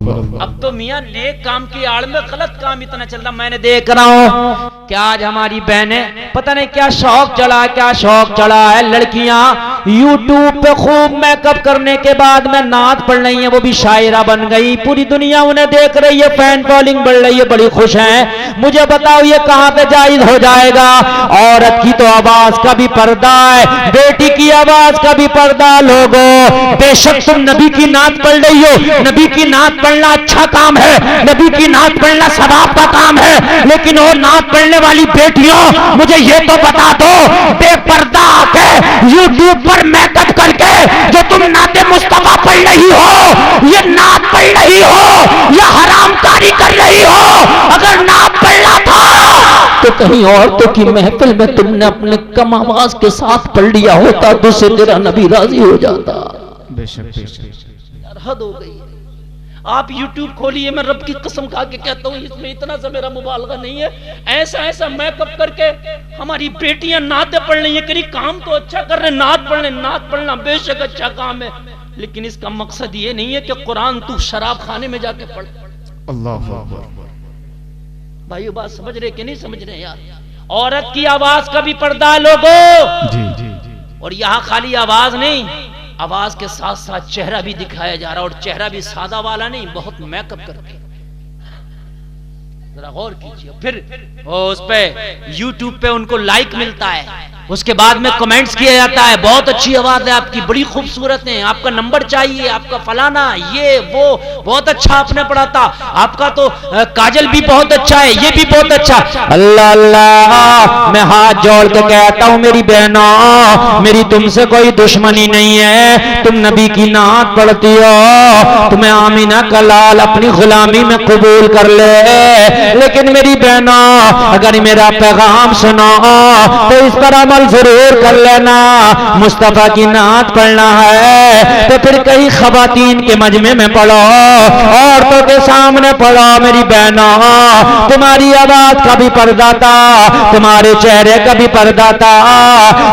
अब तो मियाँ नेक काम की आड़ में गलत काम इतना चल रहा। मैंने देख रहा हूँ कि आज हमारी बहनें पता नहीं क्या शौक चढ़ा है, लड़कियां यूट्यूब पे खूब मेकअप करने के बाद में नात पढ़ रही है, वो भी शायरा बन गई, पूरी दुनिया उन्हें देख रही है, फैन फॉलोइंग बढ़ रही है, बड़ी खुश हैं। मुझे बताओ ये कहां पे जायज हो जाएगा? औरत की तो आवाज का भी पर्दा है, बेटी की आवाज का भी पर्दा। लोगों, बेशक तुम नबी की नात पढ़ रही हो, नबी की नात पढ़ना अच्छा काम है, नबी की नात पढ़ना सवाब का काम है, लेकिन वो नात पढ़ने वाली बेटियों, मुझे ये तो बता दो, बेपर्दा आके यूट्यूब पर मेकअप करके जो तुम नाते मुस्तफा पढ़ रही हो, ये नात पढ़ रही हो या हरामकारी कर रही हो? अगर नात पढ़ना था तो कहीं औरतों की महफिल में तुमने अपने कम आवाज के साथ पढ़ लिया होता तो से तेरा नबी राजी हो जाता। बेशक यार हद हो गई। आप YouTube खोलिए, मैं रब की कसम खा के कहता हूँ, इसमें इतना सा मेरा मुबालगा नहीं है। ऐसा मेकअप करके हमारी बेटियां नाते पढ़ रही हैं, कहीं काम तो अच्छा कर रहे, नात पढ़ना बेशक अच्छा काम है, लेकिन इसका मकसद ये नहीं है कि कुरान तू शराब खाने में जाके पढ़। अल्लाह अकबर। भाइयों बात समझ रहे कि नहीं समझ रहे यार? औरत की आवाज का भी पर्दा है लोगों। जी। और यहाँ खाली आवाज नहीं, आवाज के साथ साथ चेहरा भी दिखाया जा रहा है, और चेहरा भी सादा वाला नहीं, बहुत मेकअप करके। जरा गौर कीजिए। फिर उस पे YouTube पे उनको लाइक मिलता है, उसके बाद में कमेंट्स किया जाता है, बहुत अच्छी आवाज है आपकी, बड़ी खूबसूरत है, आपका नंबर चाहिए, आपका फलाना ये वो, बहुत अच्छा आपने पढ़ा था, आपका तो काजल भी बहुत अच्छा है, ये भी बहुत अच्छा। अल्लाह अल्लाह, मैं हाथ जोड़ के कहता हूँ मेरी बहनों, मेरी तुमसे कोई दुश्मनी नहीं है, तुम नबी की नात पढ़ती हो, तुम्हें आमीना का लाल अपनी गुलामी में कबूल कर ले, लेकिन मेरी बहनों अगर मेरा पैगाम सुनो तो इस पर अमल जरूर कर लेना। मुस्तफा की नात पढ़ना है तो फिर कई खवातीन के मजमे में पढ़ो, औरतों के सामने पढ़ो। मेरी बहनों, तुम्हारी आवाज का भी पर्दा था, तुम्हारे चेहरे का भी पर्दा था।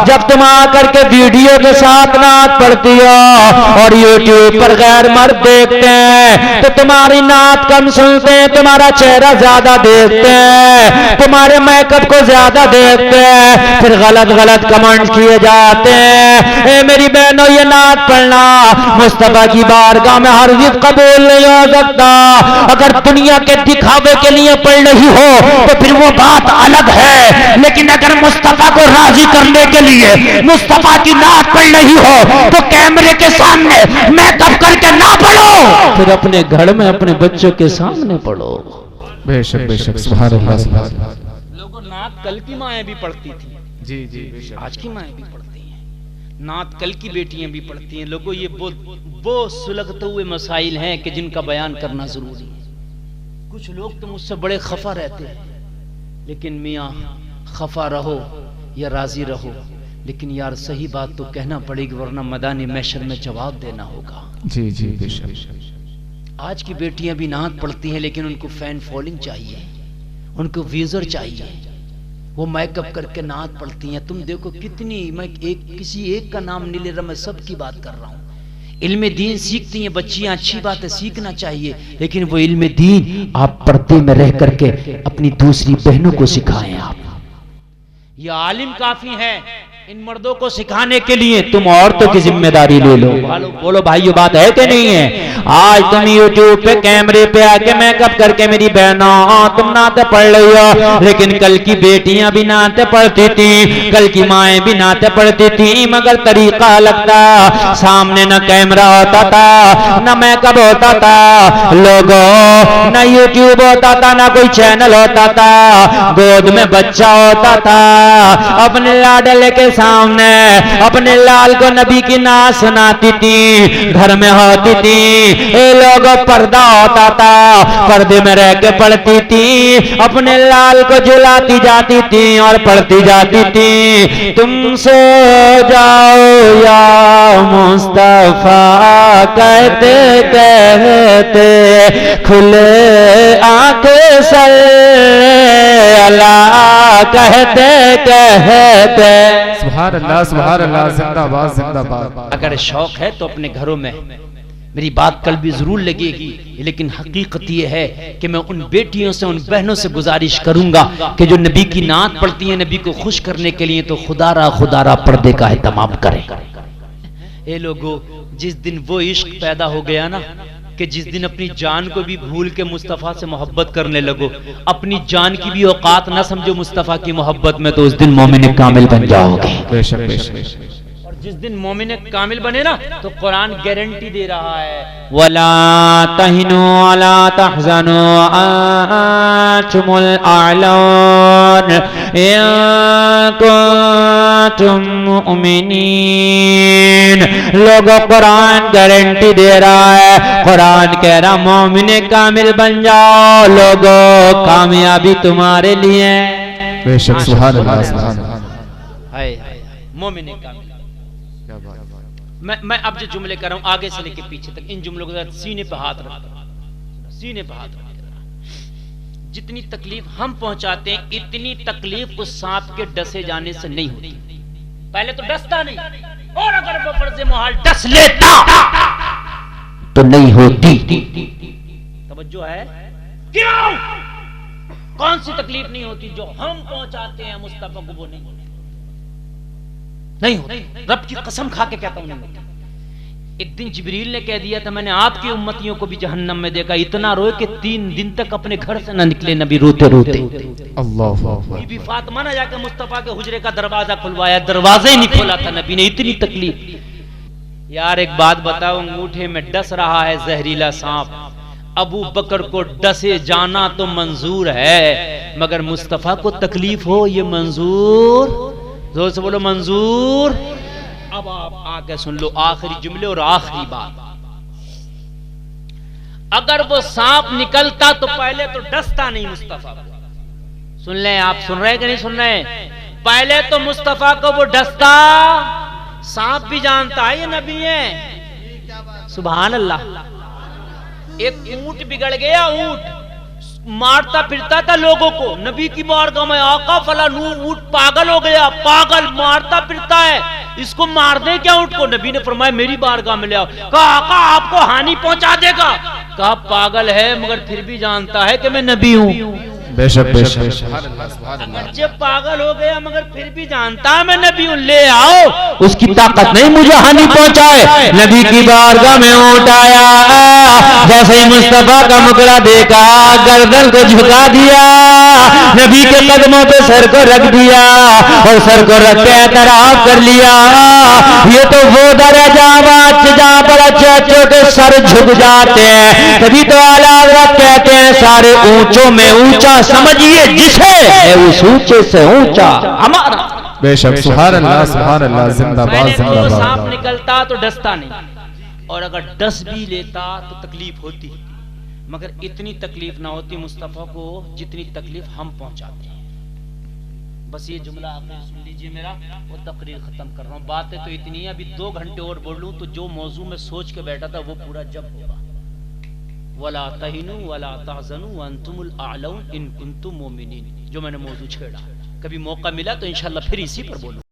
जब तुम आकर के वीडियो के साथ नात पढ़ती हो और यूट्यूब पर गैर मर्द देखते हैं तो तुम्हारी नात कम सुनते हैं, तुम्हारा चेहरा ज्यादा देखते हैं, तुम्हारे मेकअप को ज्यादा देखते हैं, फिर गलत कमेंट किए जाते हैं। ए मेरी बहनों, ये नात पढ़ना मुस्तफा की बारगाह में हरगिज़ कबूल नहीं हो सकता। अगर दुनिया के दिखावे के लिए पढ़ रही हो तो फिर वो बात अलग है, लेकिन अगर मुस्तफा को राजी करने के लिए मुस्तफा की नात पढ़ रही हो तो कैमरे के सामने मेकअप करके ना पढ़ो, फिर अपने घर में अपने बच्चों के सामने पढ़ो। बेशक सुभान अल्लाह। लोगों, नात कल की माएँ भी पढ़ती थी, जी। आज की माएँ भी पढ़ती हैं, नात कल की बेटियां भी पढ़ती हैं। लोगों, ये वो सुलगते हुए मसाइल हैं कि जिनका बयान करना जरूरी है। कुछ लोग तो मुझसे बड़े खफा रहते हैं, लेकिन मियाँ खफा रहो या राजी रहो, लेकिन यार सही बात तो कहना पड़ेगी, वरना मैदानी महशर में जवाब देना होगा। जी बेशक। आज की बेटियां भी नात पढ़ती हैं, लेकिन उनको फैन फॉलोइंग चाहिए, उनको व्यूजर चाहिए, वो मेकअप करके नात पढ़ती हैं। तुम देखो कितनी, मैं किसी एक का नाम नहीं ले रहा, मैं सबकी बात कर रहा हूँ। इल्म दीन सीखती हैं बच्चियां, अच्छी बात है, सीखना चाहिए, लेकिन वो इल्म दीन आप पर्दे में रह करके अपनी दूसरी बहनों को सिखाएं। आप ये आलिम काफी है इन मर्दों को सिखाने के लिए, तुम औरतों की जिम्मेदारी ले लो। बोलो भाइयों, बात है कि नहीं है? आज तुम YouTube पे कैमरे पे आके मेकअप करके मेरी बहनों तुम नाते पढ़ रही हो, लेकिन कल की बेटियां भी नाते पढ़ती थी, कल की माएँ भी नाते पढ़ती थी, मगर तरीका अलग था। सामने न कैमरा होता था, न मेकअप होता था, लोगों न YouTube होता था, न कोई चैनल होता था, गोद में बच्चा होता था, अपने लाडले के सामने अपने लाल को नबी की नात सुनाती थी, घर में होती थी, ये लोग पर्दा होता था, पर्दे में रह के पढ़ती थी, अपने लाल को झुलाती जाती थी और पढ़ती जाती थी। तुम सो जाओ या मुस्तफा कहते कहते, खुले आंखें सर अल्लाह कहते कहते। सुभान अल्लाह, जिंदाबाद जिंदाबाद। अगर शौक है तो अपने घरों में मेरी बात कल भी जरूर लगेगी, लेकिन हकीकत ये है कि मैं उन बेटियों से, उन बहनों से गुजारिश करूंगा कि जो नबी की नात पढ़ती हैं नबी को खुश करने के लिए, तो खुदारा पर्दे का एहतमाम करें। ए लोगों, जिस दिन वो इश्क पैदा हो गया ना कि जिस दिन अपनी जान को भी भूल के मुस्तफ़ा से मोहब्बत करने लगो, अपनी जान की भी औकात ना समझो मुस्तफ़ा की मोहब्बत में, तो उस दिन मोमिन कामिल बन जाओगे। बेशक बेशक। जिस दिन मोमिन कामिल बने ना, तो कुरान गारंटी दे रहा है, वला तहिनु वला तहज़नु अंतुमुल अअलौन इन कुंतुम मुमिनीन। लोगों, कुरान गारंटी दे रहा है, कुरान कह रहा मोमिन कामिल बन जाओ लोगों, कामयाबी तुम्हारे लिए। बेशक सुभान अल्लाह सुभान अल्लाह। हाय मोमिन कामिल। मैं अब जो जुमले कर रहा हूं आगे से लेके पीछे तक, इन जुमलों के साथ सीने पे हाथ रख, सीने पे हाथ रख। जितनी तकलीफ हम पहुंचाते हैं, इतनी तकलीफ उस सांप के डसे जाने से नहीं होती। पहले तो डसता नहीं, और अगर वो फर्ज़े मुहाल डस लेता तो नहीं होती। तवज्जो है? क्यों? कौन सी तकलीफ नहीं होती जो हम पहुंचाते हैं मुस्तफा को, वो नहीं होती। रब की कसम खा के कहता हूं नहीं होती। एक दिन जिब्रील ने कह दिया था, मैंने आपकी उम्मतियों को भी जहन्नम में देखा, इतना रोए कि 3 दिन तक अपने घर से न निकले नबी, रोते रोते। बीबी फातिमा ने जाकर मुस्तफा के हुजरे का दरवाजा खुलवाया, दरवाजा ही नहीं खोला था नबी ने, इतनी तकलीफ। यार एक बात बताओ, अंगूठे में डस रहा है जहरीला सांप, अबू बकर को डसे जाना तो मंजूर है, मगर मुस्तफा को तकलीफ हो ये मंजूर? जोर से बोलो मंजूर। अब आप आके सुन लो आखिरी जुमले और आखिरी बात। अगर वो सांप निकलता तो पहले तो डसता नहीं मुस्तफा को। सुन ले, आप सुन रहे कि नहीं सुन रहे? पहले तो मुस्तफा को वो डसता, सांप भी जानता है ये नबी है। सुभान अल्लाह। एक ऊंट बिगड़ गया, ऊंट मारता फिरता था लोगों को, नबी की बारगाह में आका फला ऊंट पागल हो गया, पागल मारता फिरता है, इसको मार दे क्या ऊंट को? नबी ने फरमाया मेरी बारगाह में ले आओ। कहा आका आपको हानि पहुंचा देगा। कहा पागल है मगर फिर भी जानता है कि मैं नबी हूं। बेशक बेशक। जब पागल हो गया मगर फिर भी जानता है मैं नबी हूं, ले आओ, उसकी ताकत नहीं मुझे हानि पहुंचाए। नबी की बारगाह में ऊंट आया, जैसे ही मुस्तफा का मुकरा देखा, गर्दन को झुका दिया, नबी के कदमों पे सर को रख दिया और सर को रख के एतराफ कर लिया। ये तो वो दर्जा जहां पर अच्छे के सर झुक जाते हैं, तभी तो आला हज़रत कहते हैं सारे ऊंचों में ऊंचा समझिए जिसे है उस ऊंचे से ऊंचा हमारा। बेशक सुभान अल्लाह सुभान अल्लाह। जिंदाबाद जिंदाबाद। सांप निकलता तो डसता नहीं, और अगर डस भी लेता तो तकलीफ होती, मगर इतनी तकलीफ ना होती मुस्तफा को जितनी तकलीफ हम पहुंचाते हैं। बस ये जुमला आपने सुन लीजिए मेरा, वो तकरीर खत्म कर रहा हूँ। बातें तो इतनी है, अभी 2 घंटे और बोल लूं तो जो मौजू में सोच के बैठा था वो पूरा जब होगा। वला तहिनु वला तहज़नु व अंतुमुल अअलौन इन कुंतुम मुमिनीन, जो मैंने मौजू छेड़ा। कभी मौका मिला तो इंशाल्लाह फिर इसी पर बोलूं।